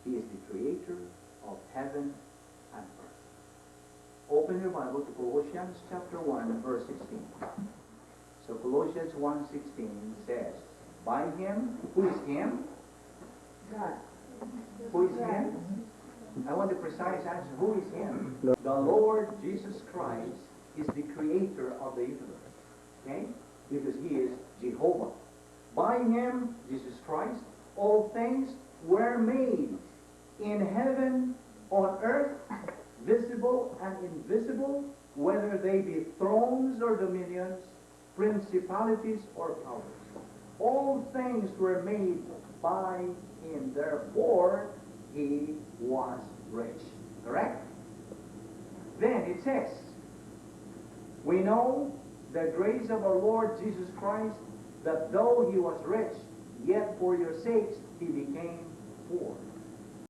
He is the creator of heaven and earth. Open your Bible to Colossians chapter 1, verse 16. So Colossians 1:16 says, by him, who is him? God. Who is him? I want the precise answer. Who is him? The Lord Jesus Christ is the creator of the universe. Okay? Because he is Jehovah. By him, Jesus Christ, all things were made in heaven, on earth, visible and invisible, whether they be thrones or dominions, principalities or powers. All things were made by him. Therefore, he was rich. Correct? Then it says, we know the grace of our Lord Jesus Christ, that though he was rich, yet for your sakes he became poor.